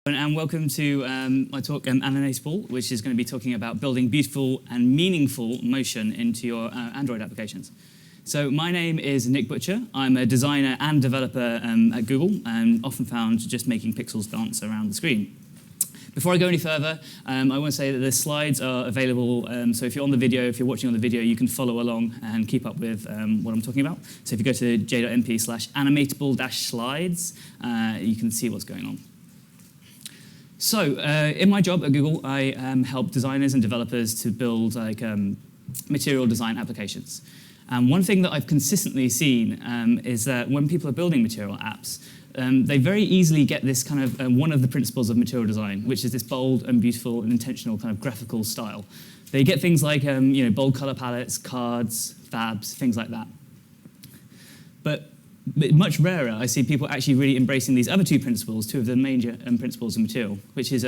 And welcome to my talk, Animatable, which is going to be talking about building beautiful and meaningful motion into your Android applications. So my name is Nick Butcher. I'm a designer and developer at Google, and often found just making pixels dance around the screen. Before I go any further, I want to say that the slides are available, so if you're on the video, if you're watching on the video, you can follow along and keep up with what I'm talking about. So if you go to j.mp/animatable-slides, you can see what's going on. So, in my job at Google, I help designers and developers to build material design applications. And one thing that I've consistently seen is that when people are building material apps, they very easily get this kind of one of the principles of material design, which is this bold and beautiful and intentional kind of graphical style. They get things like bold color palettes, cards, fabs, things like that. But much rarer, I see people actually really embracing these other two principles, two of the major principles of material, which is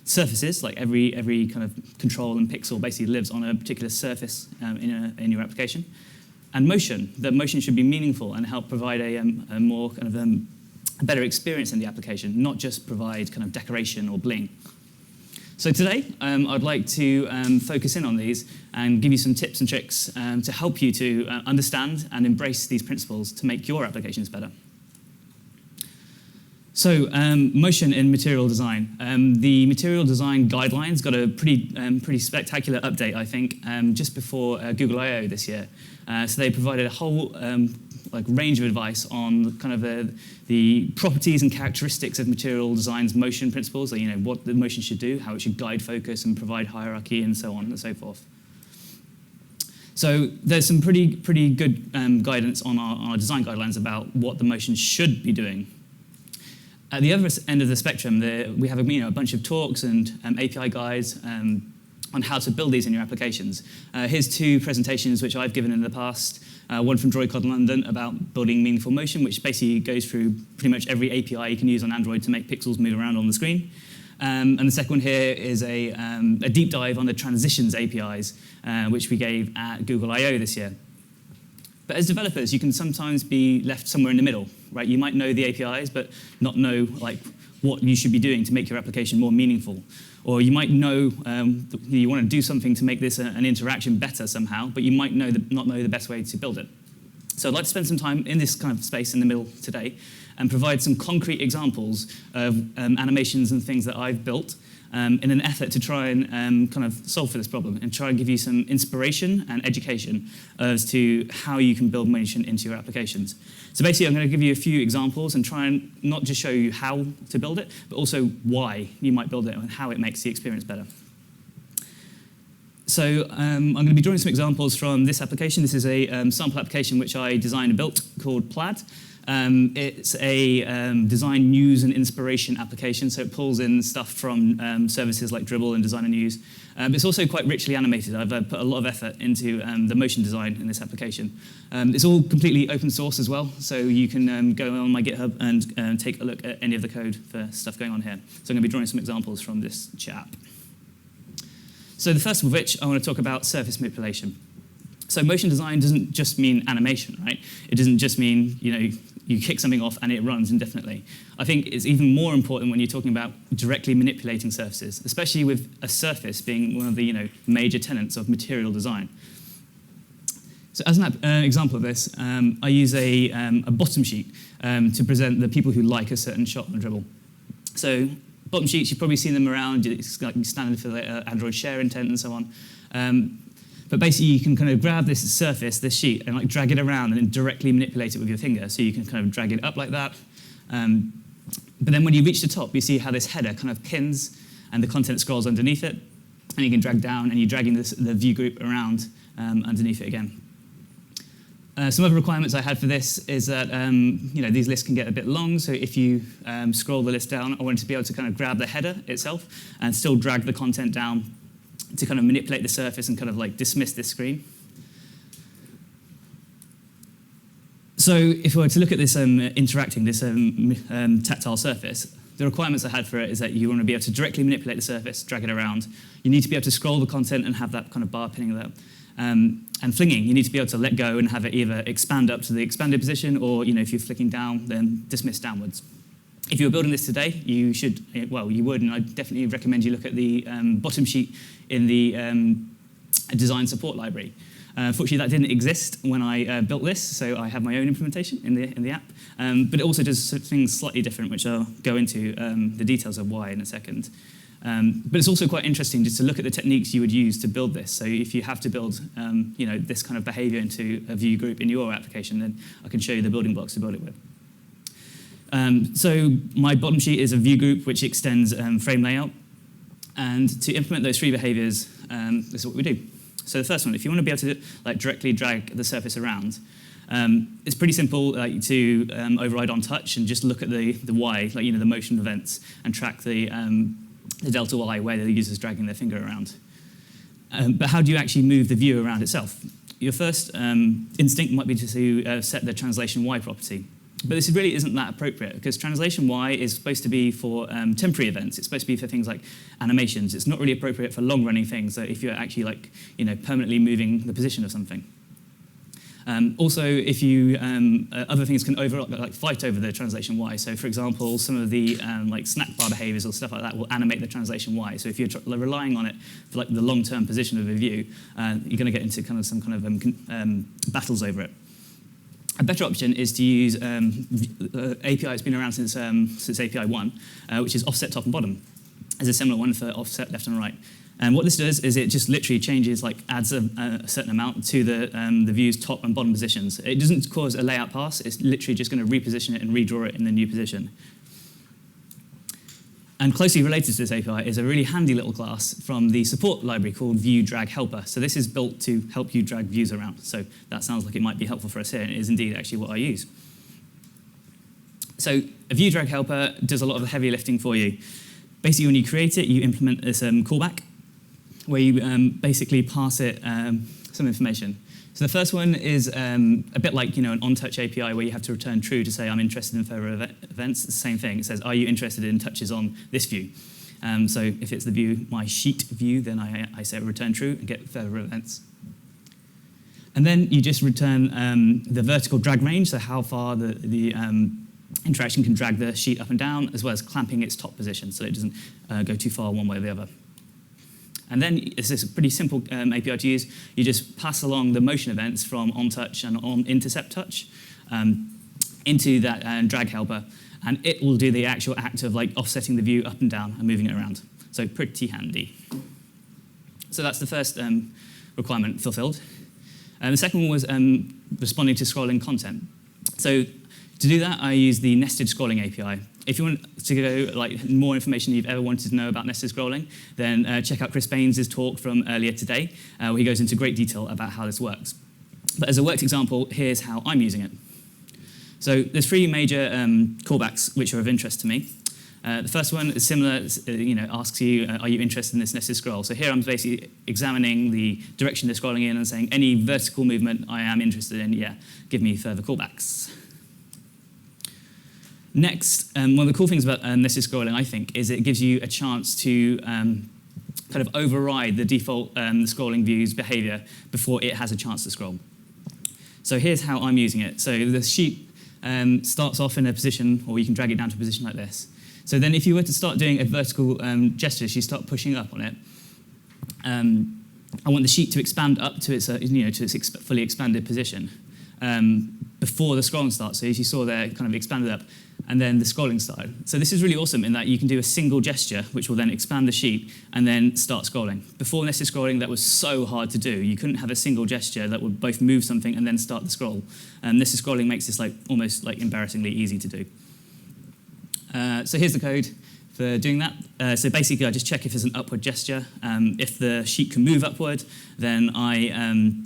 surfaces, like every kind of control and pixel basically lives on a particular surface in your application, and motion. That motion should be meaningful and help provide a more kind of a better experience in the application, not just provide kind of decoration or bling. So today, I'd like to focus in on these and give you some tips and tricks to help you to understand and embrace these principles to make your applications better. So, motion in material design. The material design guidelines got a pretty spectacular update, I think, just before Google I/O this year. So they provided a whole range of advice on kind of the properties and characteristics of material design's motion principles, like, what the motion should do, how it should guide focus and provide hierarchy, and so on and so forth. So there's some pretty good guidance on our design guidelines about what the motion should be doing. At the other end of the spectrum, we have a bunch of talks and API guides on how to build these in your applications. Here's two presentations which I've given in the past. One from droidCon London about building meaningful motion, which basically goes through pretty much every API you can use on Android to make pixels move around on the screen. And the second one here is a deep dive on the transitions APIs, which we gave at Google I/O this year. But as developers, you can sometimes be left somewhere in the middle, right? You might know the APIs, but not know what you should be doing to make your application more meaningful. Or you might know you want to do something to make this an interaction better somehow, but you might not know the best way to build it. So I'd like to spend some time in this kind of space in the middle today and provide some concrete examples of animations and things that I've built in an effort to try and kind of solve for this problem and try and give you some inspiration and education as to how you can build motion into your applications. So basically, I'm going to give you a few examples and try and not just show you how to build it, but also why you might build it and how it makes the experience better. So I'm going to be drawing some examples from this application. This is a sample application which I designed and built called Plaid. It's a design news and inspiration application, so it pulls in stuff from services like Dribbble and Designer News. But it's also quite richly animated. I've put a lot of effort into the motion design in this application. It's all completely open source as well, so you can go on my GitHub and take a look at any of the code for stuff going on here. So I'm going to be drawing some examples from this chap. So the first of which I want to talk about surface manipulation. So motion design doesn't just mean animation, right? It doesn't just mean, you kick something off and it runs indefinitely. I think it's even more important when you're talking about directly manipulating surfaces, especially with a surface being one of the major tenets of material design. So as an example of this, I use a bottom sheet to present the people who like a certain shot on Dribbble. So bottom sheets, you've probably seen them around. It's like standard for the Android share intent and so on. But basically, you can kind of grab this surface, this sheet, and drag it around and then directly manipulate it with your finger. So you can kind of drag it up like that. But then when you reach the top, you see how this header kind of pins and the content scrolls underneath it. And you can drag down, and you're dragging the view group around underneath it again. Some other requirements I had for this is that these lists can get a bit long. So if you scroll the list down, I wanted to be able to kind of grab the header itself and still drag the content down to kind of manipulate the surface and kind of dismiss this screen. So if we were to look at this interacting, this tactile surface, the requirements I had for it is that you want to be able to directly manipulate the surface, drag it around. You need to be able to scroll the content and have that kind of bar pinning there. And flinging, you need to be able to let go and have it either expand up to the expanded position or, if you're flicking down, then dismiss downwards. If you were building this today, you should, well, you would, and I definitely recommend you look at the bottom sheet in the design support library. Fortunately, that didn't exist when I built this, so I have my own implementation in the app. But it also does things slightly different, which I'll go into the details of why in a second. But it's also quite interesting just to look at the techniques you would use to build this. So if you have to build this kind of behavior into a view group in your application, then I can show you the building blocks to build it with. So my bottom sheet is a view group which extends frame layout. And to implement those three behaviors, this is what we do. So the first one, if you want to be able to directly drag the surface around, it's pretty simple to override on touch and just look at the Y, the motion events, and track the delta Y where the user's dragging their finger around. But how do you actually move the view around itself? Your first instinct might be to set the translation Y property. But this really isn't that appropriate, because translation Y is supposed to be for temporary events. It's supposed to be for things like animations. It's not really appropriate for long-running things, so if you're actually permanently moving the position of something. Also, if you other things can fight over the translation Y. So, for example, some of the snack bar behaviors or stuff like that will animate the translation Y. So, if you're relying on it for the long-term position of a view, you're going to get into some kind of battles over it. A better option is to use API that's been around since API 1, which is offset top and bottom. There's a similar one for offset left and right. And what this does is it just literally changes, adds a certain amount to the view's top and bottom positions. It doesn't cause a layout pass. It's literally just going to reposition it and redraw it in the new position. And closely related to this API is a really handy little class from the support library called View Drag Helper. So this is built to help you drag views around. So that sounds like it might be helpful for us here, and it is indeed actually what I use. So a View Drag Helper does a lot of the heavy lifting for you. Basically, when you create it, you implement this callback, where you basically pass it some information. So the first one is a bit like an on-touch API where you have to return true to say I'm interested in further events. It's the same thing. It says, are you interested in touches on this view? So if it's the view, my sheet view, then I say return true and get further events. And then you just return the vertical drag range, so how far the interaction can drag the sheet up and down, as well as clamping its top position so it doesn't go too far one way or the other. And then it's this pretty simple API to use. You just pass along the motion events from on-touch and on-intercept touch into that drag helper, and it will do the actual act of offsetting the view up and down and moving it around. So pretty handy. So that's the first requirement fulfilled. And the second one was responding to scrolling content. So to do that, I use the nested scrolling API. If you want to go more information you've ever wanted to know about nested scrolling, then check out Chris Baines' talk from earlier today, where he goes into great detail about how this works. But as a worked example, here's how I'm using it. So there's three major callbacks which are of interest to me. The first one is similar, asks you, are you interested in this nested scroll? So here I'm basically examining the direction they're scrolling in and saying, any vertical movement I am interested in, yeah, give me further callbacks. Next, one of the cool things about nested scrolling, I think, is it gives you a chance to kind of override the default scrolling view's behavior before it has a chance to scroll. So here's how I'm using it. So the sheet starts off in a position, or you can drag it down to a position like this. So then if you were to start doing a vertical gesture, so you start pushing up on it, I want the sheet to expand up to its, to its fully expanded position before the scrolling starts. So as you saw there, it kind of expanded up, and then the scrolling started. So this is really awesome in that you can do a single gesture, which will then expand the sheet and then start scrolling. Before nested scrolling, that was so hard to do. You couldn't have a single gesture that would both move something and then start the scroll. Nested scrolling makes this almost embarrassingly easy to do. So here's the code for doing that. So basically, I just check if there's an upward gesture. If the sheet can move upward, then I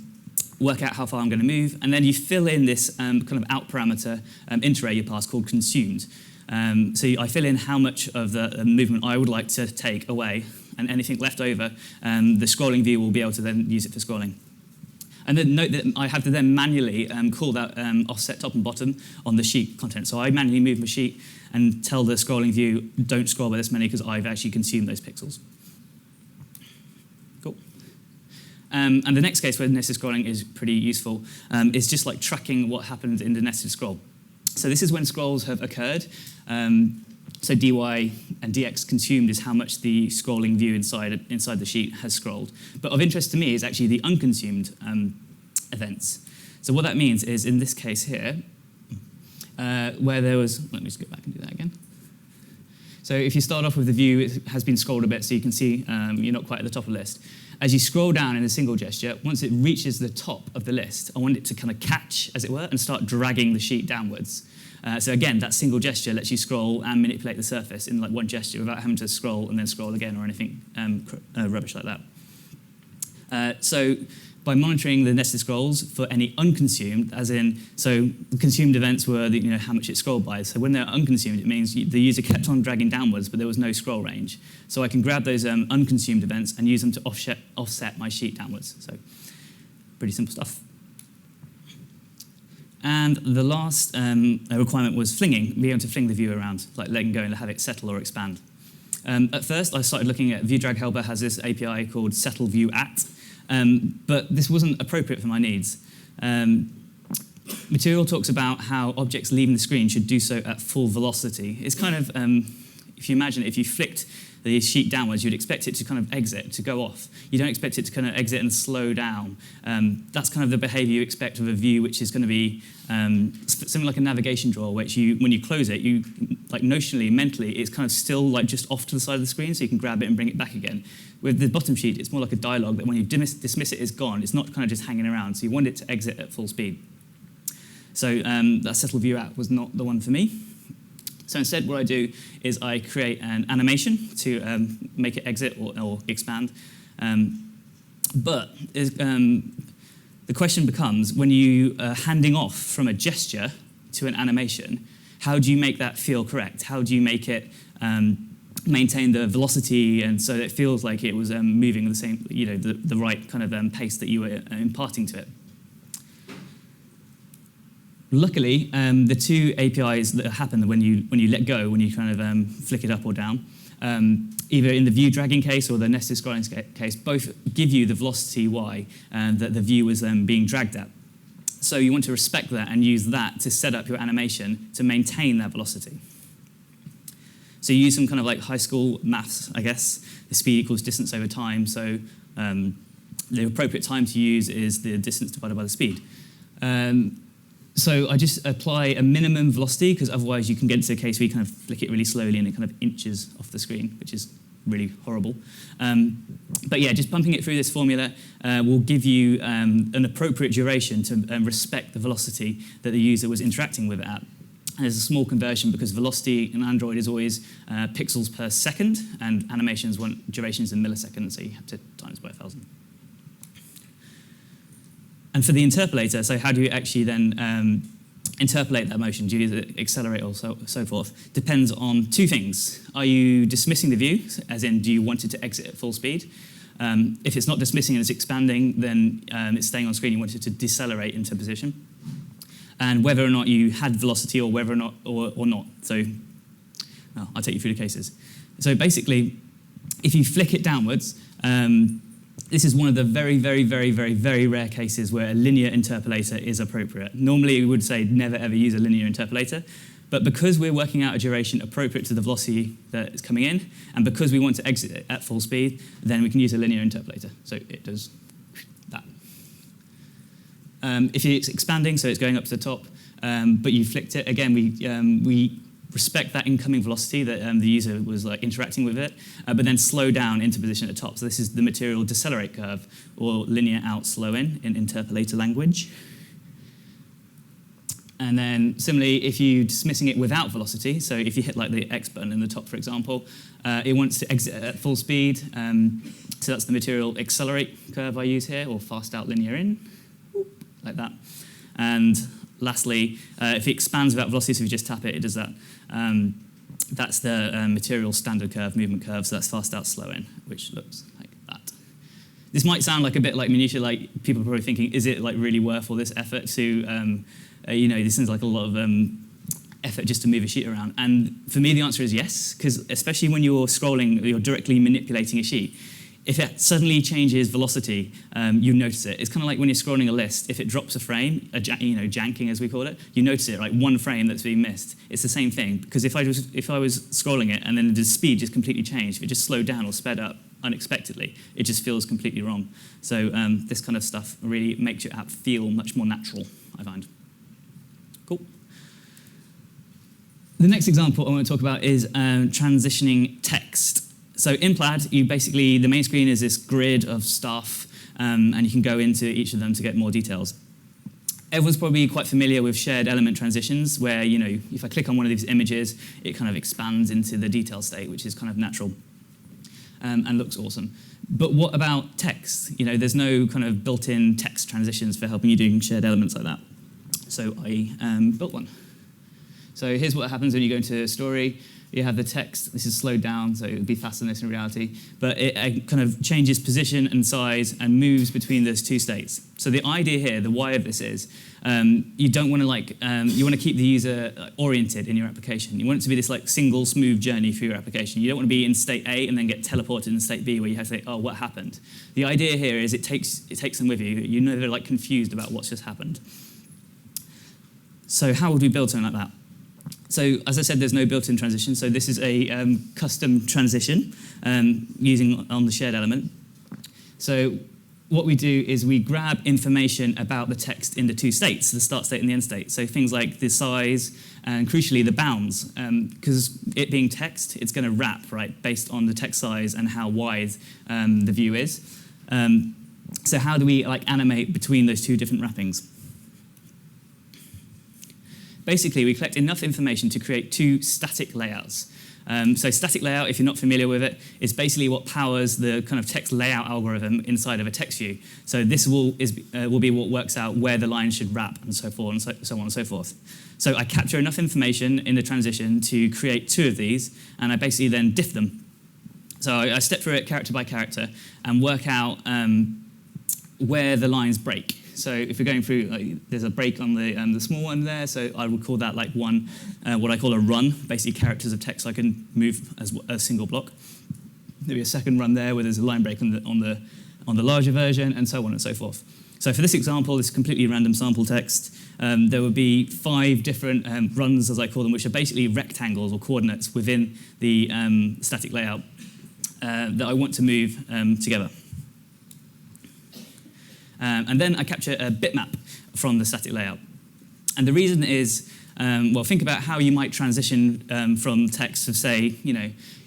work out how far I'm going to move, and then you fill in this kind of out parameter inter you pass called consumed. So I fill in how much of the movement I would like to take away, and anything left over, the scrolling view will be able to then use it for scrolling. And then note that I have to then manually call that offset top and bottom on the sheet content. So I manually move my sheet and tell the scrolling view, don't scroll by this many because I've actually consumed those pixels. Cool. And the next case where nested scrolling is pretty useful is just tracking what happened in the nested scroll. So this is when scrolls have occurred. So dy and dx consumed is how much the scrolling view inside the sheet has scrolled. But of interest to me is actually the unconsumed events. So what that means is, in this case here, where there was, let me just go back and do that again. So if you start off with the view, it has been scrolled a bit, so you can see you're not quite at the top of the list. As you scroll down in a single gesture, once it reaches the top of the list, I want it to kind of catch, as it were, and start dragging the sheet downwards. So again, that single gesture lets you scroll and manipulate the surface in like one gesture without having to scroll and then scroll again or anything rubbish like that. So by monitoring the nested scrolls for any unconsumed, as in, so the consumed events were how much it scrolled by. So when they're unconsumed, it means the user kept on dragging downwards, but there was no scroll range. So I can grab those unconsumed events and use them to offset my sheet downwards. So pretty simple stuff. And the last requirement was flinging, being able to fling the view around, like letting go and have it settle or expand. At first, I started looking at ViewDrag Helper has this API called settle view at, but this wasn't appropriate for my needs. Material talks about how objects leaving the screen should do so at full velocity. It's kind of, if you imagine it, if you flicked the sheet downwards, you'd expect it to kind of exit, to go off. You don't expect it to kind of exit and slow down. That's kind of the behavior you expect of a view, which is going to be something like a navigation drawer, which when you close it, you, like notionally, mentally, it's kind of still like just off to the side of the screen, so you can grab it and bring it back again. With the bottom sheet, it's more like a dialogue that when you dismiss it, it's gone. It's not kind of just hanging around, so you want it to exit at full speed. So that settle view at was not the one for me. So instead, what I do is I create an animation to make it exit or expand. But the question becomes, when you are handing off from a gesture to an animation, how do you make that feel correct? How do you make it maintain the velocity and so that it feels like it was moving the same, the right kind of pace that you were imparting to it? Luckily, the two APIs that happen when you let go, when you kind of flick it up or down, either in the view dragging case or the nested scrolling case, both give you the velocity y that the view was being dragged at. So you want to respect that and use that to set up your animation to maintain that velocity. So you use some kind of like high school maths, I guess. The speed equals distance over time. So the appropriate time to use is the distance divided by the speed. So I just apply a minimum velocity, because otherwise you can get into a case where you kind of flick it really slowly and it kind of inches off the screen, which is really horrible. But yeah, just pumping it through this formula will give you an appropriate duration to respect the velocity that the user was interacting with it at. And there's a small conversion because velocity in Android is always pixels per second, and animations want durations in milliseconds, so you have to times by 1,000. And for the interpolator, so how do you actually then interpolate that motion? Do you use it accelerate or so forth? Depends on two things. Are you dismissing the view, as in do you want it to exit at full speed? If it's not dismissing and it's expanding, then it's staying on screen, you want it to decelerate into position. And whether or not you had velocity or whether or not, or not. So I'll take you through the cases. So basically, if you flick it downwards, this is one of the very, very, very, very, very rare cases where a linear interpolator is appropriate. Normally, we would say never, ever use a linear interpolator. But because we're working out a duration appropriate to the velocity that is coming in, and because we want to exit it at full speed, then we can use a linear interpolator. So it does that. If it's expanding, so it's going up to the top, but you flicked it, again, we respect that incoming velocity that the user was like interacting with it, but then slow down into position at the top. So this is the material decelerate curve, or linear out slow in interpolator language. And then similarly, if you're dismissing it without velocity, so if you hit like the X button in the top, for example, it wants to exit at full speed. So that's the material accelerate curve I use here, or fast out linear in, like that. And lastly, if it expands without velocity, so if you just tap it, it does that. That's the material standard curve, movement curve, so that's fast out, slow in, which looks like that. This might sound like a bit like minutiae, like people are probably thinking, is it like really worth all this effort to, this seems like a lot of effort just to move a sheet around. And for me, the answer is yes, because especially when you're scrolling, you're directly manipulating a sheet. if it suddenly changes velocity, you notice it. It's kind of like when you're scrolling a list. If it drops a frame, janking as we call it, you notice it, right? One frame that's being missed. It's the same thing, because if I was scrolling it and then the speed just completely changed, if it just slowed down or sped up unexpectedly, it just feels completely wrong. So this kind of stuff really makes your app feel much more natural, I find. Cool. The next example I want to talk about is transitioning text. So in Plaid, the main screen is this grid of stuff, and you can go into each of them to get more details. Everyone's probably quite familiar with shared element transitions, where if I click on one of these images, it kind of expands into the detail state, which is kind of natural and looks awesome. But what about text? There's no kind of built-in text transitions for helping you do shared elements like that. So I built one. So here's what happens when you go into a story. You have the text. This is slowed down, so it would be faster than this in reality. But it kind of changes position and size and moves between those two states. So the idea here, the why of this is, you don't want to you want to keep the user oriented in your application. You want it to be this single smooth journey for your application. You don't want to be in state A and then get teleported in state B where you have to say, oh, what happened? The idea here is it takes them with you. You're never confused about what's just happened. So how would we build something like that? So as I said, there's no built-in transition. So this is a custom transition using on the shared element. So what we do is we grab information about the text in the two states, the start state and the end state. So things like the size and, crucially, the bounds. Because it being text, it's going to wrap, right, based on the text size and how wide the view is. So how do we animate between those two different wrappings? Basically, we collect enough information to create two static layouts. So static layout, if you're not familiar with it, is basically what powers the kind of text layout algorithm inside of a text view. So this will be what works out where the line should wrap and so forth and so on and so forth. So I capture enough information in the transition to create two of these, and I basically then diff them. So I step through it character by character and work out where the lines break. So if we're going through, there's a break on the small one there, so I would call that one, what I call a run, basically characters of text I can move as a single block. Maybe a second run there where there's a line break on the larger version, and so on and so forth. So for this example, this completely random sample text, there would be 5 different runs, as I call them, which are basically rectangles or coordinates within the static layout that I want to move together. And then I capture a bitmap from the static layout. And the reason is, think about how you might transition from text of, say,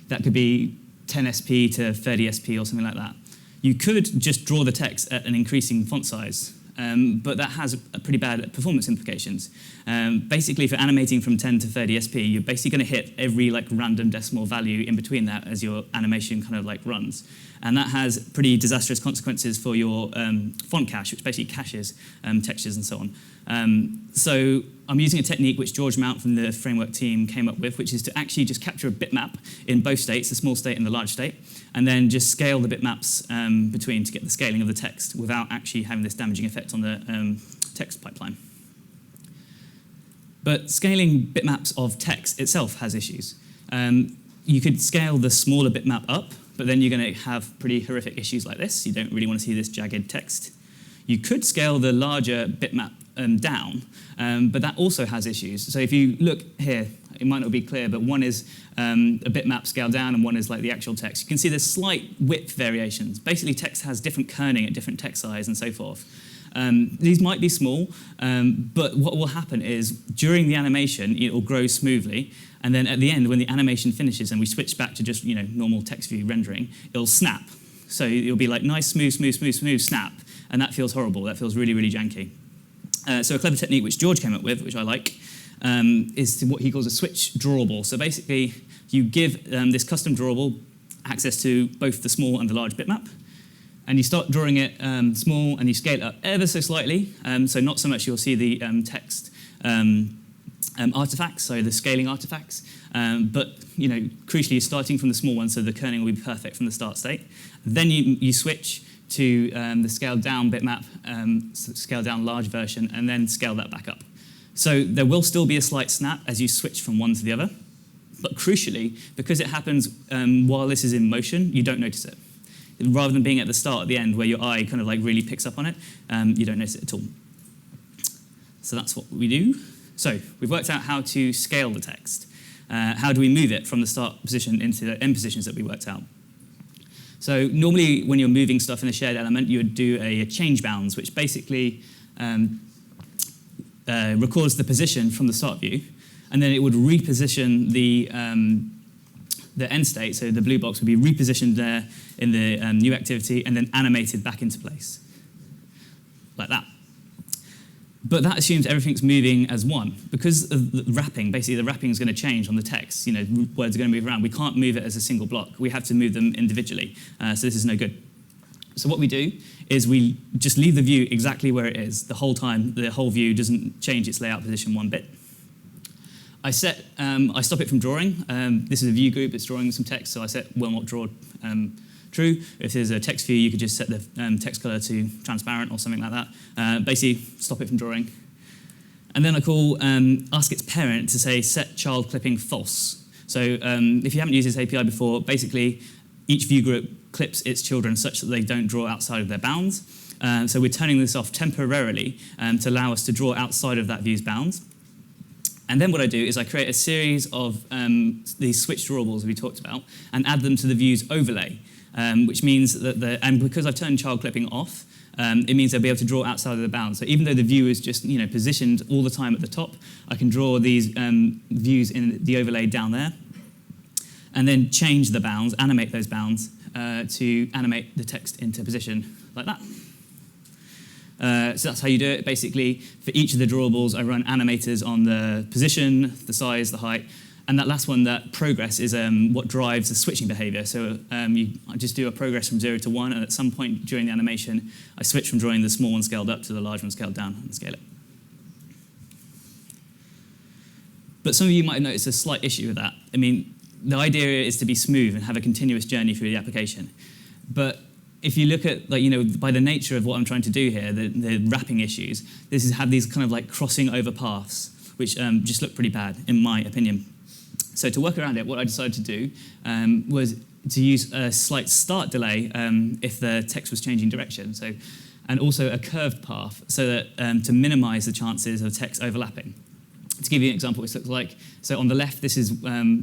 that could be 10sp to 30sp or something like that. You could just draw the text at an increasing font size, but that has pretty bad performance implications. Basically, for animating from 10 to 30sp, you're basically going to hit every random decimal value in between that as your animation kind of runs. And that has pretty disastrous consequences for your font cache, which basically caches textures and so on. So I'm using a technique which George Mount from the framework team came up with, which is to actually just capture a bitmap in both states, the small state and the large state, and then just scale the bitmaps between to get the scaling of the text without actually having this damaging effect on the text pipeline. But scaling bitmaps of text itself has issues. You could scale the smaller bitmap up, but then you're going to have pretty horrific issues like this. You don't really want to see this jagged text. You could scale the larger bitmap down, but that also has issues. So if you look here, it might not be clear, but one is a bitmap scaled down and one is the actual text. You can see there's slight width variations. Basically, text has different kerning at different text size and so forth. These might be small, but what will happen is during the animation, it will grow smoothly, and then at the end, when the animation finishes and we switch back to just normal text view rendering, it'll snap. So it'll be nice, smooth, smooth, smooth, smooth, snap, and that feels horrible. That feels really, really janky. So a clever technique which George came up with, which I like, is what he calls a switch drawable. So basically, you give this custom drawable access to both the small and the large bitmap, and you start drawing it small and you scale it up ever so slightly, so not so much you'll see the text artifacts, so the scaling artifacts, but crucially you're starting from the small one, so the kerning will be perfect from the start state. Then you switch to the scaled down bitmap, scaled down large version, and then scale that back up. So there will still be a slight snap as you switch from one to the other, but crucially, because it happens while this is in motion, you don't notice it. rather than being at the start, at the end, where your eye kind of like really picks up on it, you don't notice it at all. So that's what we do. So we've worked out how to scale the text. How do we move it from the start position into the end positions that we worked out? So normally when you're moving stuff in a shared element, you would do a change bounds, which basically records the position from the start view, and then it would reposition the end state, so the blue box would be repositioned there in the new activity and then animated back into place, like that. But that assumes everything's moving as one. Because of the wrapping, basically the wrapping is going to change on the text, words are going to move around. We can't move it as a single block. We have to move them individually, so this is no good. So what we do is we just leave the view exactly where it is the whole time. The whole view doesn't change its layout position one bit. I stop it from drawing. This is a view group, it's drawing some text, so I set will not draw true. If there's a text view, you could just set the text color to transparent or something like that. Basically, stop it from drawing. And then I call ask its parent to say set child clipping false. So if you haven't used this API before, basically each view group clips its children such that they don't draw outside of their bounds. So we're turning this off temporarily to allow us to draw outside of that view's bounds. And then what I do is I create a series of these switch drawables we talked about and add them to the view's overlay, which means that and because I've turned child clipping off, it means they'll be able to draw outside of the bounds. So even though the view is just positioned all the time at the top, I can draw these views in the overlay down there, and then change the bounds, animate those bounds to animate the text into position like that. So that's how you do it. Basically, for each of the drawables, I run animators on the position, the size, the height, and that last one, that progress, is what drives the switching behavior. So I just do a progress from 0 to 1, and at some point during the animation, I switch from drawing the small one scaled up to the large one scaled down and scale it. But some of you might have noticed a slight issue with that. I mean, the idea is to be smooth and have a continuous journey through the application. But if you look at, by the nature of what I'm trying to do here, the wrapping issues, this is have these kind of like crossing over paths, which just look pretty bad, in my opinion. So to work around it, what I decided to do was to use a slight start delay if the text was changing direction, and also a curved path, so that to minimize the chances of text overlapping. To give you an example, what this looks like, so on the left, this is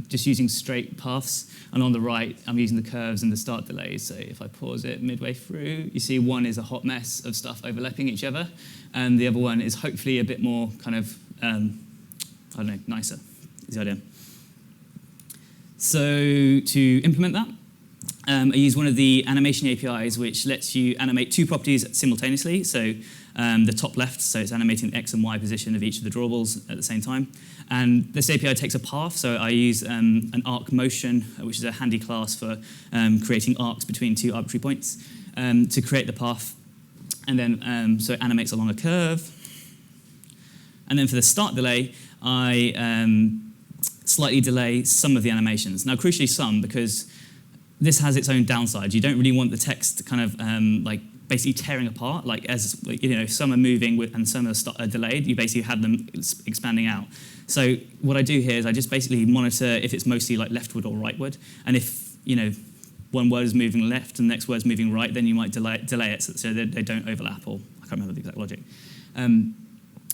just using straight paths, and on the right, I'm using the curves and the start delays. So if I pause it midway through, you see one is a hot mess of stuff overlapping each other, and the other one is hopefully a bit more kind of, nicer, is the idea. So to implement that, I use one of the animation APIs, which lets you animate two properties simultaneously. So the top left, so it's animating the X and Y position of each of the drawables at the same time. And this API takes a path, so I use an arc motion, which is a handy class for creating arcs between two arbitrary points, to create the path. And then, so it animates along a curve. And then for the start delay, I slightly delay some of the animations. Now, crucially some, because this has its own downsides. You don't really want the text kind of basically tearing apart, some are moving and some are delayed. You basically have them expanding out. So what I do here is I just basically monitor if it's mostly like leftward or rightward, and if one word is moving left and the next word is moving right, then you might delay it so they don't overlap, or I can't remember the exact logic.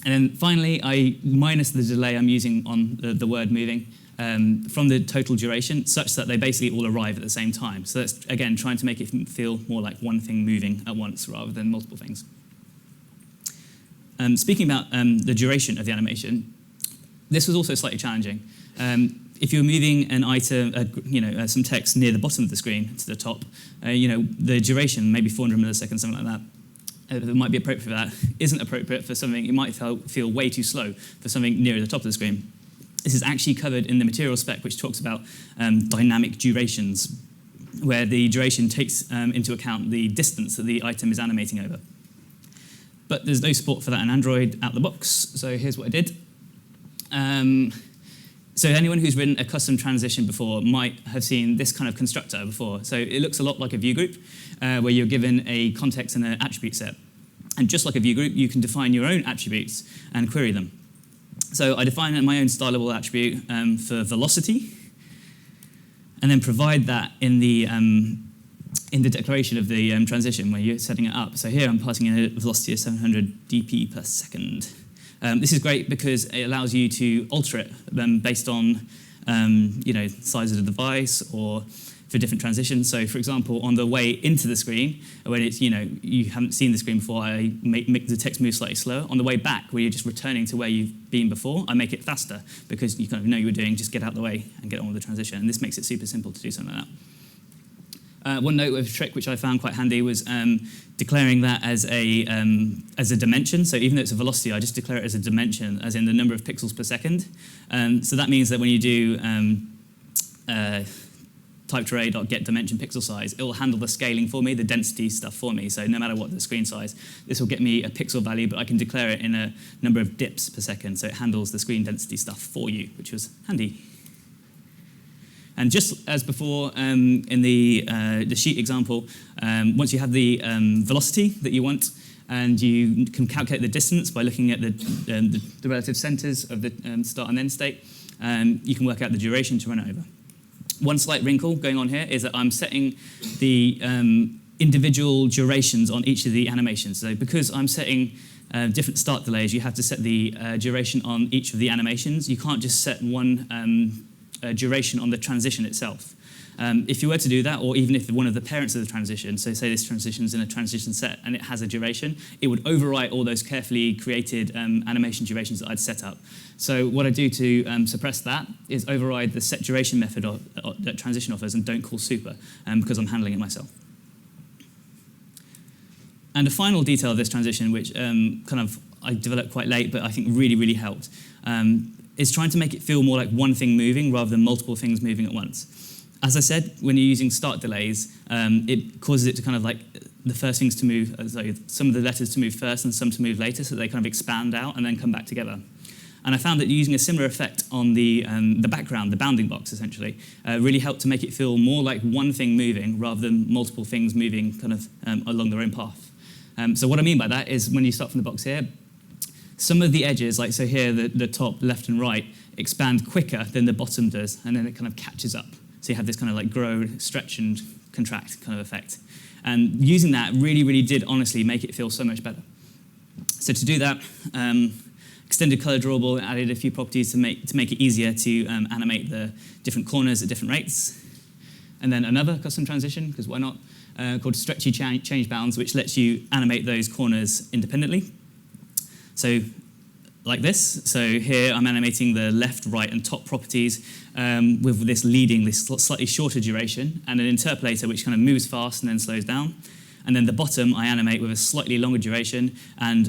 And then finally, I minus the delay I'm using on the word moving from the total duration, such that they basically all arrive at the same time. So that's, again, trying to make it feel more like one thing moving at once rather than multiple things. Speaking about the duration of the animation, this was also slightly challenging. If you're moving an item, some text near the bottom of the screen to the top, the duration, maybe 400 milliseconds, something like that, that might be appropriate for that, isn't appropriate for something. It might feel way too slow for something near the top of the screen. This is actually covered in the material spec, which talks about dynamic durations, where the duration takes into account the distance that the item is animating over. But there's no support for that in Android out the box, so here's what I did. So anyone who's written a custom transition before might have seen this kind of constructor before. So it looks a lot like a view group, where you're given a context and an attribute set. And just like a view group, you can define your own attributes and query them. So I define my own stylable attribute for velocity, and then provide that in the in the declaration of the transition where you're setting it up. So here I'm passing in a velocity of 700 dp per second. This is great because it allows you to alter it based on size of the device or for different transitions. So for example, on the way into the screen, when it's, you haven't seen the screen before, I make the text move slightly slower. On the way back, where you're just returning to where you've been before, I make it faster because you kind of know you were doing, just get out of the way and get on with the transition. And this makes it super simple to do something like that. One note of a trick which I found quite handy was declaring that as a dimension. So even though it's a velocity, I just declare it as a dimension, as in the number of pixels per second. So that means that when you do typed_array.getDimension pixel size, it will handle the scaling for me, the density stuff for me. So no matter what the screen size, this will get me a pixel value, but I can declare it in a number of dips per second. So it handles the screen density stuff for you, which was handy. And just as before in the sheet example, once you have the velocity that you want, and you can calculate the distance by looking at the relative centers of the start and end state, you can work out the duration to run it over. One slight wrinkle going on here is that I'm setting the individual durations on each of the animations. So because I'm setting different start delays, you have to set the duration on each of the animations. You can't just set one duration on the transition itself. If you were to do that, or even if one of the parents of the transition, so say this transition's in a transition set and it has a duration, it would overwrite all those carefully created animation durations that I'd set up. So what I do to suppress that is override the set duration method that transition offers and don't call super, because I'm handling it myself. And a final detail of this transition, which I developed quite late, but I think really, really helped, is trying to make it feel more like one thing moving rather than multiple things moving at once. As I said, when you're using start delays, it causes it to kind of like the first things to move, some of the letters to move first and some to move later, so they kind of expand out and then come back together. And I found that using a similar effect on the background, the bounding box essentially, really helped to make it feel more like one thing moving rather than multiple things moving kind of along their own path. So what I mean by that is when you start from the box here, some of the edges, like so here, the top, left and right, expand quicker than the bottom does, and then it kind of catches up. So you have this kind of like grow, stretch, and contract kind of effect. And using that really, really did honestly make it feel so much better. So to do that, extended color drawable, added a few properties to make it easier to animate the different corners at different rates. And then another custom transition, because why not, called stretchy change bounds, which lets you animate those corners independently. So like this. So here I'm animating the left, right, and top properties with this slightly shorter duration, and an interpolator which kind of moves fast and then slows down. And then the bottom I animate with a slightly longer duration, and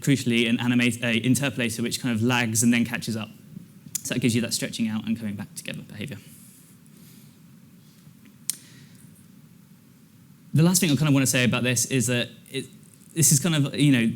crucially an interpolator which kind of lags and then catches up. So that gives you that stretching out and coming back together behavior. The last thing I kind of want to say about this is that this is kind of,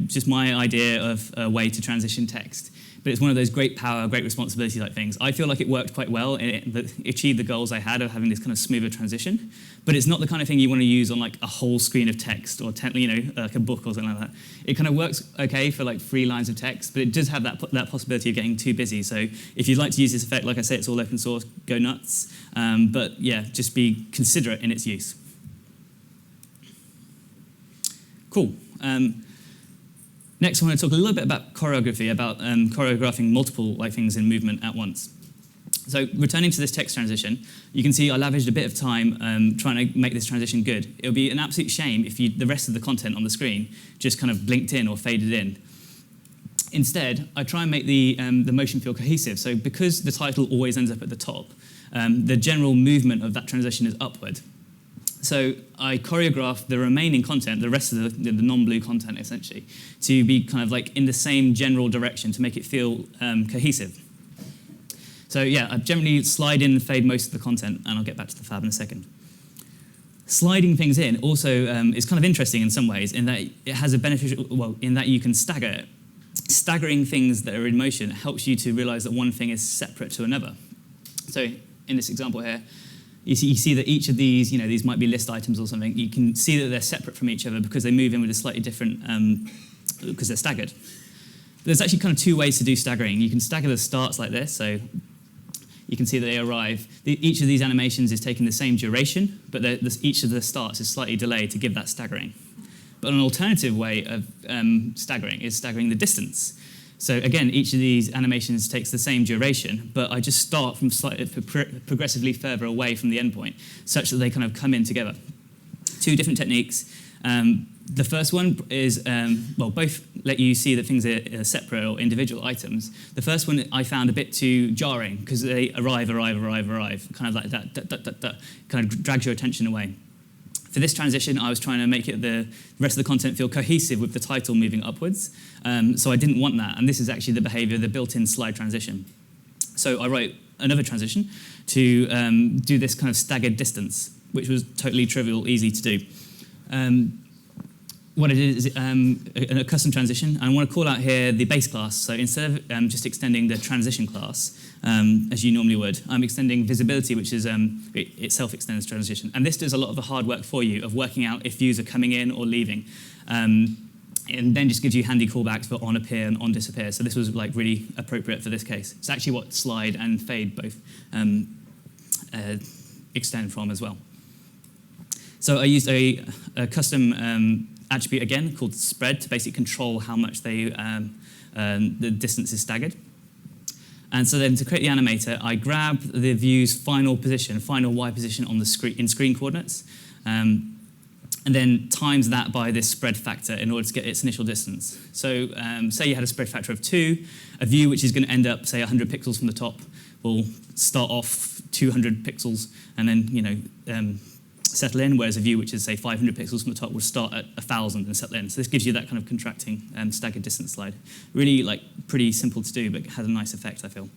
just my idea of a way to transition text. But it's one of those great power, great responsibility type things. I feel like it worked quite well. It achieved the goals I had of having this kind of smoother transition. But it's not the kind of thing you want to use on like a whole screen of text or like a book or something like that. It kind of works okay for like 3 lines of text, but it does have that possibility of getting too busy. So if you'd like to use this effect, like I say, it's all open source, go nuts. But yeah, just be considerate in its use. Cool. Next, I want to talk a little bit about choreography, about choreographing multiple things in movement at once. So returning to this text transition, you can see I lavished a bit of time trying to make this transition good. It would be an absolute shame if the rest of the content on the screen just kind of blinked in or faded in. Instead, I try and make the motion feel cohesive. So because the title always ends up at the top, the general movement of that transition is upward. So I choreographed the remaining content, the rest of the non-blue content essentially, to be kind of like in the same general direction to make it feel cohesive. So yeah, I generally slide in and fade most of the content, and I'll get back to the fab in a second. Sliding things in also is kind of interesting in some ways, in that it has a beneficial, in that you can stagger it. Staggering things that are in motion helps you to realize that one thing is separate to another. So in this example here, you see that each of these, these might be list items or something. You can see that they're separate from each other because they move in with a slightly different, because they're staggered. There's actually kind of 2 ways to do staggering. You can stagger the starts like this. So you can see that they arrive. Each of these animations is taking the same duration, but each of the starts is slightly delayed to give that staggering. But an alternative way of staggering is staggering the distance. So again, each of these animations takes the same duration, but I just start from slightly progressively further away from the endpoint, such that they kind of come in together. Two different techniques. The first one is, both let you see that things are separate or individual items. The first one I found a bit too jarring, because they arrive, kind of like that, kind of drags your attention away. For this transition, I was trying to make the rest of the content feel cohesive with the title moving upwards, so I didn't want that, and this is actually the behavior of the built-in slide transition. So I wrote another transition to do this kind of staggered distance, which was totally trivial, easy to do. What I did is a custom transition, and I want to call out here the base class. So instead of just extending the transition class, as you normally would, I'm extending visibility, which is it itself extends transition. And this does a lot of the hard work for you of working out if views are coming in or leaving. And then just gives you handy callbacks for on appear and on disappear. So this was like really appropriate for this case. It's actually what slide and fade both extend from as well. So I used a custom attribute again called spread to basically control how much the distance is staggered. And so then to create the animator, I grab the view's final position, final Y position on the screen in screen coordinates, and then times that by this spread factor in order to get its initial distance. So say you had a spread factor of 2, a view which is going to end up, say, 100 pixels from the top will start off 200 pixels and then, settle in, whereas a view which is, say, 500 pixels from the top will start at 1,000 and settle in. So this gives you that kind of contracting staggered distance slide. Really, pretty simple to do, but has a nice effect, I feel.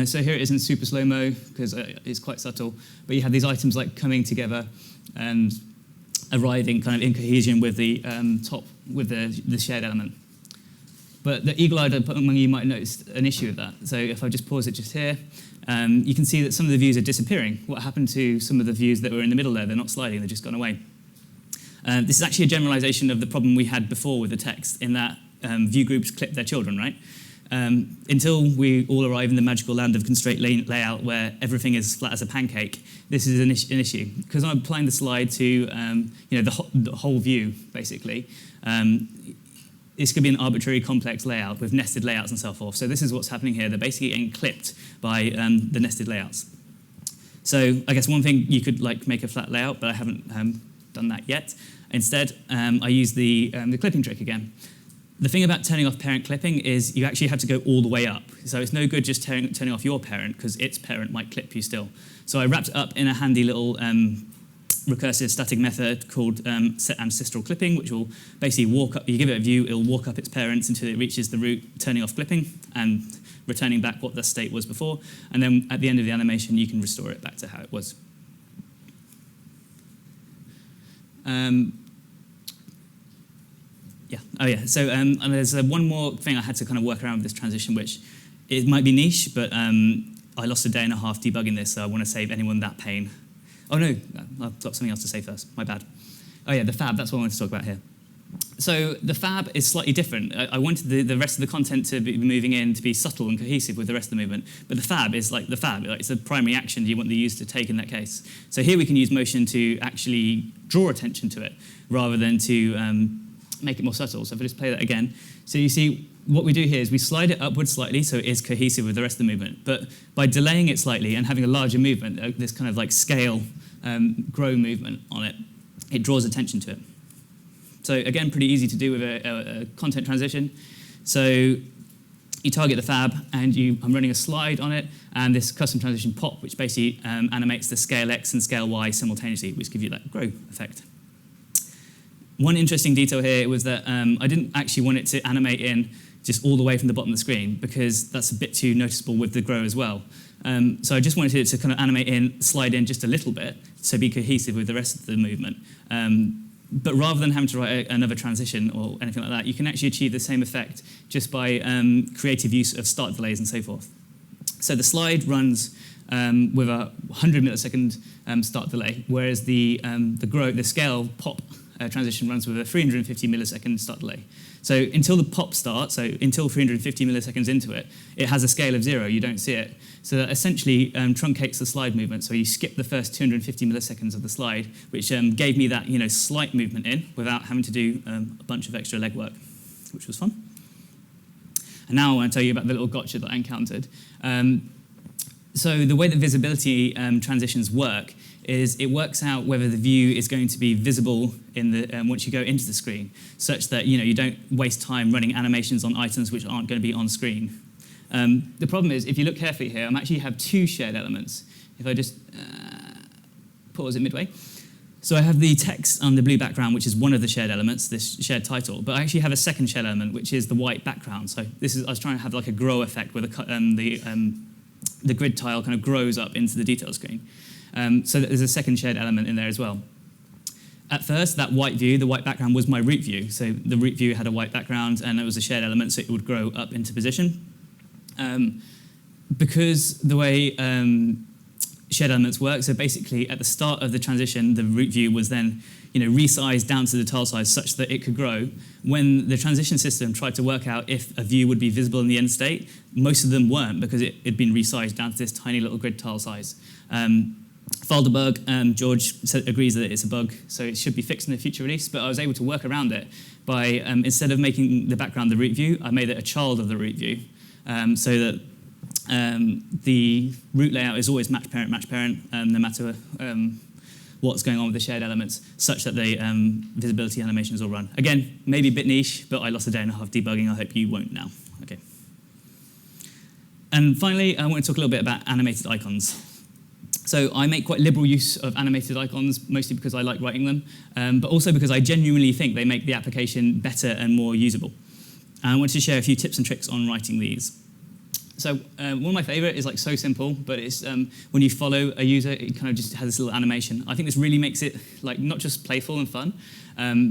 So here it is in super slow-mo, because it's quite subtle. But you have these items coming together and arriving kind of in cohesion with the top, with the shared element. But the eagle-eyed among you might notice an issue with that. So if I just pause it just here, you can see that some of the views are disappearing. What happened to some of the views that were in the middle there? They're not sliding, they've just gone away. This is actually a generalization of the problem we had before with the text, in that view groups clip their children, right? Until we all arrive in the magical land of constraint layout where everything is flat as a pancake, this is an issue. Because I'm applying the slide to the whole view, basically. This could be an arbitrary complex layout with nested layouts and so forth. So this is what's happening here. They're basically getting clipped by the nested layouts. So I guess one thing, you could make a flat layout, but I haven't done that yet. Instead, I use the clipping trick again. The thing about turning off parent clipping is you actually have to go all the way up. So it's no good just turning off your parent, because its parent might clip you still. So I wrapped it up in a handy little recursive static method called set ancestral clipping, which will basically walk up. You give it a view, it'll walk up its parents until it reaches the root, turning off clipping and returning back what the state was before. And then at the end of the animation, you can restore it back to how it was. So and there's one more thing I had to kind of work around with this transition, which it might be niche, but I lost a day and a half debugging this, so I want to save anyone that pain. Oh no, I've got something else to say first, my bad. Oh yeah, the fab, that's what I wanted to talk about here. So the fab is slightly different. I wanted the rest of the content to be moving in to be subtle and cohesive with the rest of the movement, but the fab is the fab. It's the primary action you want the user to take in that case. So here we can use motion to actually draw attention to it, rather than to make it more subtle. So if I just play that again, so you see what we do here is we slide it upwards slightly so it is cohesive with the rest of the movement. But by delaying it slightly and having a larger movement, this kind of scale grow movement on it, it draws attention to it. So again, pretty easy to do with a content transition. So you target the fab, and I'm running a slide on it, and this custom transition pop, which basically animates the scale X and scale Y simultaneously, which give you that grow effect. One interesting detail here was that I didn't actually want it to animate in just all the way from the bottom of the screen, because that's a bit too noticeable with the grow as well. So I just wanted it to kind of animate in, slide in just a little bit, to be cohesive with the rest of the movement. But rather than having to write another transition or anything like that, you can actually achieve the same effect just by creative use of start delays and so forth. So the slide runs with a 100 millisecond start delay, whereas the scale pop transition runs with a 350 millisecond start delay. So until the pop starts, so until 350 milliseconds into it, it has a scale of 0, you don't see it. So that essentially truncates the slide movement, so you skip the first 250 milliseconds of the slide, which gave me that slight movement in without having to do a bunch of extra legwork, which was fun. And now I want to tell you about the little gotcha that I encountered. So the way that visibility transitions work is it works out whether the view is going to be visible in the once you go into the screen, such that you don't waste time running animations on items which aren't going to be on screen. The problem is, if you look carefully here, I actually have two shared elements. If I just pause it midway. So I have the text on the blue background, which is one of the shared elements, this shared title, but I actually have a second shared element, which is the white background. So I was trying to have like a grow effect where the grid tile kind of grows up into the detail screen. So there's a second shared element in there as well. At first, that white view, the white background, was my root view. So the root view had a white background, and it was a shared element, so it would grow up into position. Because the way shared elements work, so basically at the start of the transition, the root view was then resized down to the tile size such that it could grow. When the transition system tried to work out if a view would be visible in the end state, most of them weren't because it had been resized down to this tiny little grid tile size. File debug, George agrees that it's a bug, so it should be fixed in a future release, but I was able to work around it by, instead of making the background the root view, I made it a child of the root view, so that the root layout is always match parent, no matter what's going on with the shared elements, such that the visibility animations will run. Again, maybe a bit niche, but I lost a day and a half debugging. I hope you won't now. Okay. And finally, I want to talk a little bit about animated icons. So I make quite liberal use of animated icons, mostly because I like writing them, but also because I genuinely think they make the application better and more usable. And I wanted to share a few tips and tricks on writing these. So one of my favorite is like so simple, but it's when you follow a user, it kind of just has this little animation. I think this really makes it like not just playful and fun,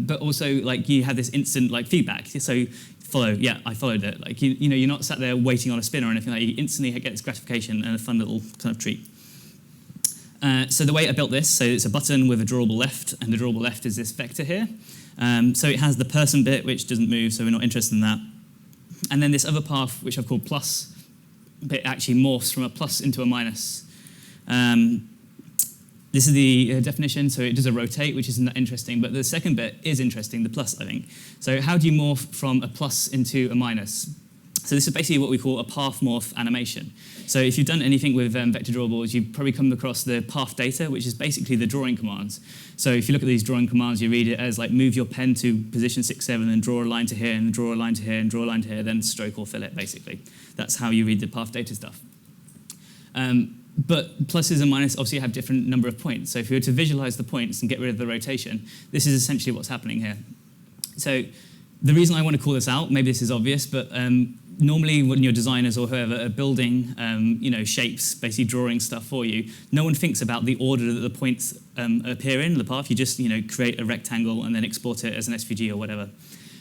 but also like you have this instant like feedback. So follow, yeah, I followed it. Like you're not sat there waiting on a spin or anything like that. You instantly get this gratification and a fun little kind of treat. So the way I built this, so it's a button with a drawable left, and the drawable left is this vector here. So it has the person bit, which doesn't move, so we're not interested in that. And then this other path, which I've called plus, bit actually morphs from a plus into a minus. This is the definition, so it does a rotate, which isn't that interesting, but the second bit is interesting, the plus, I think. So how do you morph from a plus into a minus? So this is basically what we call a path morph animation. So if you've done anything with vector drawables, you've probably come across the path data, which is basically the drawing commands. So if you look at these drawing commands, you read it as like move your pen to position 6, 7, and draw a line to here, and draw a line to here, and draw a line to here, then stroke or fill it, basically. That's how you read the path data stuff. But pluses and minuses obviously have different number of points. So if you were to visualize the points and get rid of the rotation, this is essentially what's happening here. So the reason I want to call this out, maybe this is obvious, but normally when your designers or whoever are building shapes, basically drawing stuff for you, no one thinks about the order that the points appear in the path. You just create a rectangle and then export it as an SVG or whatever.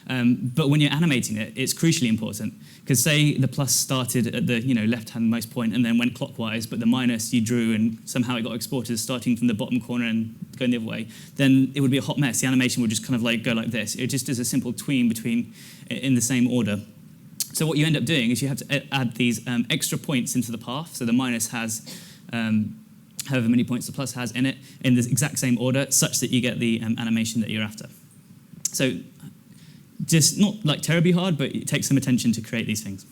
But when you're animating it, it's crucially important. Because say the plus started at the left-hand most point and then went clockwise, but the minus you drew and somehow it got exported starting from the bottom corner and going the other way, then it would be a hot mess. The animation would just kind of like go like this. It just is a simple tween between in the same order. So what you end up doing is you have to add these extra points into the path. So the minus has however many points the plus has in it in the exact same order, such that you get the animation that you're after. So just not like terribly hard, but it takes some attention to create these things.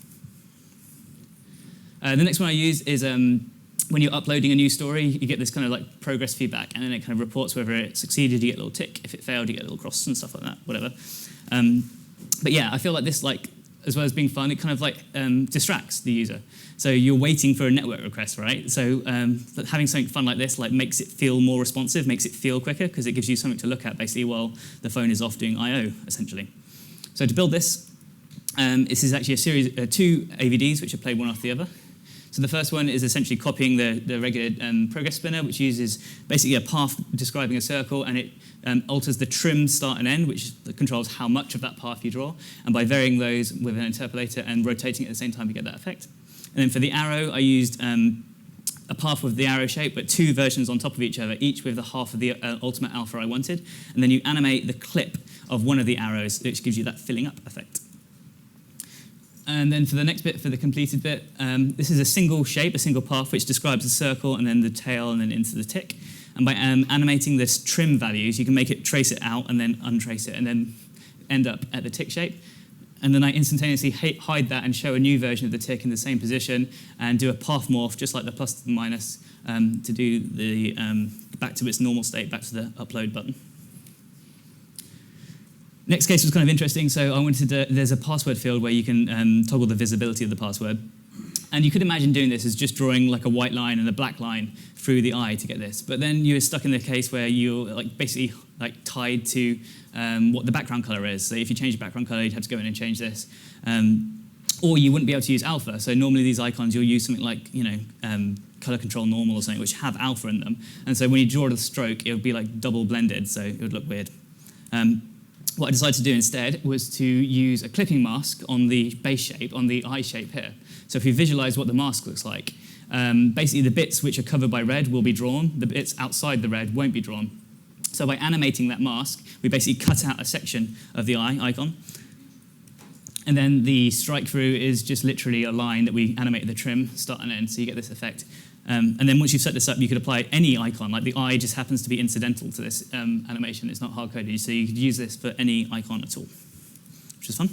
The next one I use is when you're uploading a new story, you get this kind of like progress feedback, and then it kind of reports whether it succeeded, you get a little tick. If it failed, you get a little cross and stuff like that, whatever. But yeah, I feel like this, like, as well as being fun, it kind of like distracts the user. So you're waiting for a network request, right? So having something fun like this like makes it feel more responsive, makes it feel quicker, because it gives you something to look at basically while the phone is off doing I/O, essentially. So to build this, this is actually a series of 2 AVDs which are played one after the other. So the first one is essentially copying the regular progress spinner, which uses basically a path describing a circle, and it alters the trim start and end, which controls how much of that path you draw. And by varying those with an interpolator and rotating at the same time, you get that effect. And then for the arrow, I used a path with the arrow shape, but two versions on top of each other, each with the half of the ultimate alpha I wanted. And then you animate the clip of one of the arrows, which gives you that filling up effect. And then for the next bit, for the completed bit, this is a single shape, a single path, which describes a circle and then the tail and then into the tick. And by animating this trim values, you can make it trace it out and then untrace it and then end up at the tick shape. And then I instantaneously hide that and show a new version of the tick in the same position and do a path morph, just like the plus and minus, to do the back to its normal state, back to the upload button. Next case was kind of interesting. So I wanted to, there's a password field where you can toggle the visibility of the password. And you could imagine doing this as just drawing like a white line and a black line through the eye to get this. But then you're stuck in the case where you're like basically like tied to what the background color is. So if you change the background color, you'd have to go in and change this. Or you wouldn't be able to use alpha. So normally these icons, you'll use something like, color control normal or something, which have alpha in them. And so when you draw the stroke, it would be like double blended, so it would look weird. What I decided to do instead was to use a clipping mask on the base shape, on the eye shape here. So if you visualize what the mask looks like, basically the bits which are covered by red will be drawn, the bits outside the red won't be drawn. So by animating that mask, we basically cut out a section of the eye icon. And then the strike through is just literally a line that we animate the trim, start and end, so you get this effect. And then once you've set this up, you could apply any icon. Like the eye just happens to be incidental to this animation. It's not hard-coded, so you could use this for any icon at all, which is fun.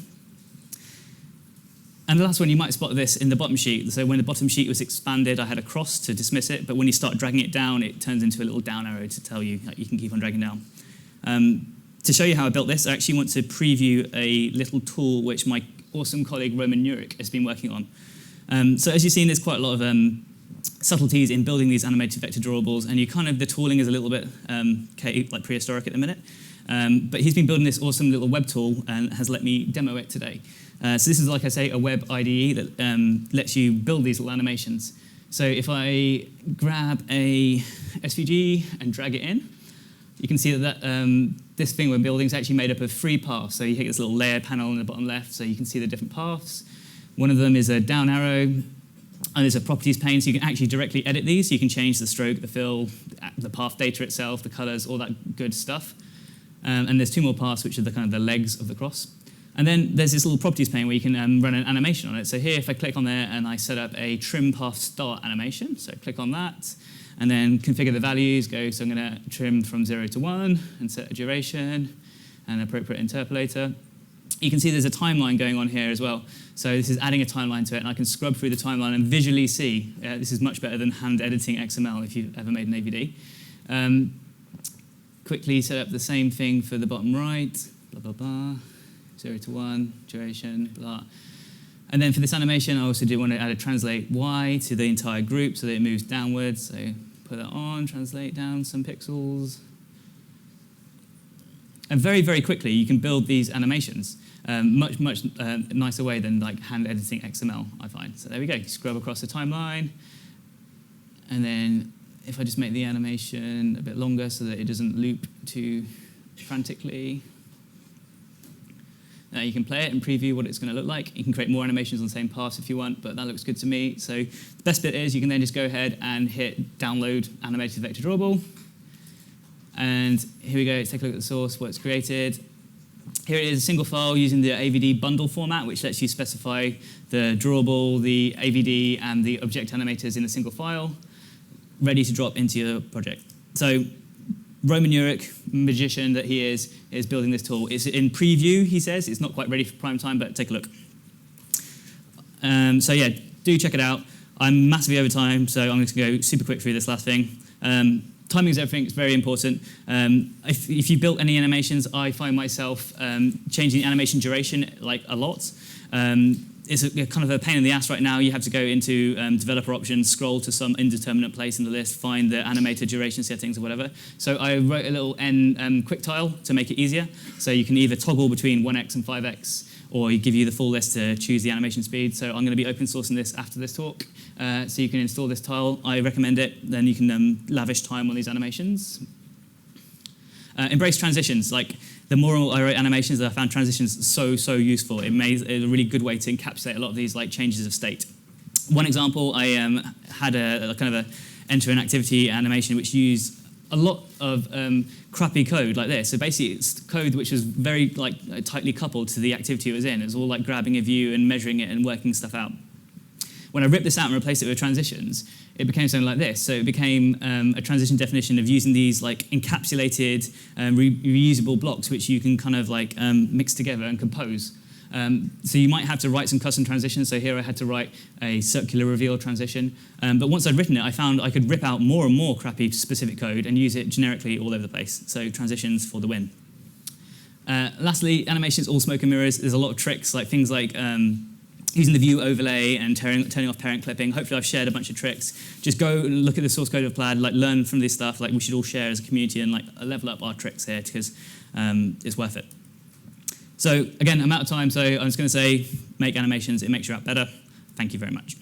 And the last one, you might spot this in the bottom sheet. So when the bottom sheet was expanded, I had a cross to dismiss it, but when you start dragging it down, it turns into a little down arrow to tell you that you can keep on dragging down. To show you how I built this, I actually want to preview a little tool which my awesome colleague Roman Nurek has been working on. So as you've seen, there's quite a lot of subtleties in building these animated vector drawables, and the tooling is a little bit like prehistoric at the minute. But he's been building this awesome little web tool and has let me demo it today. So this is, like I say, a web IDE that lets you build these little animations. So if I grab a SVG and drag it in, you can see that this thing we're building is actually made up of 3 paths. So you hit this little layer panel in the bottom left, so you can see the different paths. One of them is a down arrow, and there's a properties pane, so you can actually directly edit these. So you can change the stroke, the fill, the path data itself, the colors, all that good stuff. And there's 2 more paths, which are the kind of the legs of the cross. And then there's this little properties pane where you can run an animation on it. So here, if I click on there and I set up a trim path start animation, so click on that, and then configure the values, so I'm going to trim from 0 to 1, and set a duration, and appropriate interpolator. You can see there's a timeline going on here as well. So this is adding a timeline to it, and I can scrub through the timeline and visually see. This is much better than hand editing XML if you've ever made an AVD. Quickly set up the same thing for the bottom right, blah, blah, blah. 0 to 1, duration, blah. And then for this animation, I also do want to add a translate Y to the entire group so that it moves downwards. So put that on, translate down some pixels. And very, very quickly, you can build these animations much nicer way than like hand editing XML, I find. So there we go, scrub across the timeline. And then if I just make the animation a bit longer so that it doesn't loop too frantically, you can play it and preview what it's going to look like. You can create more animations on the same path if you want, but that looks good to me. So the best bit is you can then just go ahead and hit download animated vector drawable. And here we go, let's take a look at the source, what it's created. Here it is, a single file using the AVD bundle format, which lets you specify the drawable, the AVD, and the object animators in a single file, ready to drop into your project. So Roman Nurek, magician that he is building this tool. It's in preview, he says. It's not quite ready for prime time, but take a look. So yeah, do check it out. I'm massively over time, so I'm just going to go super quick through this last thing. Timing is everything. It's very important. If you built any animations, I find myself changing the animation duration like a lot. It's a kind of a pain in the ass right now. You have to go into developer options, scroll to some indeterminate place in the list, find the animator duration settings or whatever. So I wrote a little N quick tile to make it easier. So you can either toggle between 1x and 5x, or you give you the full list to choose the animation speed. So I'm going to be open sourcing this after this talk. So you can install this tile. I recommend it. Then you can lavish time on these animations. Embrace transitions. Like the more I wrote animations, I found transitions so useful. It made a really good way to encapsulate a lot of these like changes of state. One example, I had a kind of a enter an activity animation which used a lot of crappy code like this. So basically, it's code which was very tightly coupled to the activity it was in. It was all like grabbing a view and measuring it and working stuff out. When I ripped this out and replaced it with transitions, it became something like this. So it became a transition definition of using these like encapsulated, reusable blocks which you can kind of like mix together and compose. So you might have to write some custom transitions. So here I had to write a circular reveal transition. But once I'd written it, I found I could rip out more and more crappy specific code and use it generically all over the place. So transitions for the win. Lastly, animations, all smoke and mirrors. There's a lot of tricks, like things like using the view overlay and turning off parent clipping. Hopefully I've shared a bunch of tricks. Just go look at the source code of Plaid, like learn from this stuff. Like we should all share as a community and like level up our tricks here because it's worth it. So again, I'm out of time, so I'm just going to say make animations. It makes your app better. Thank you very much.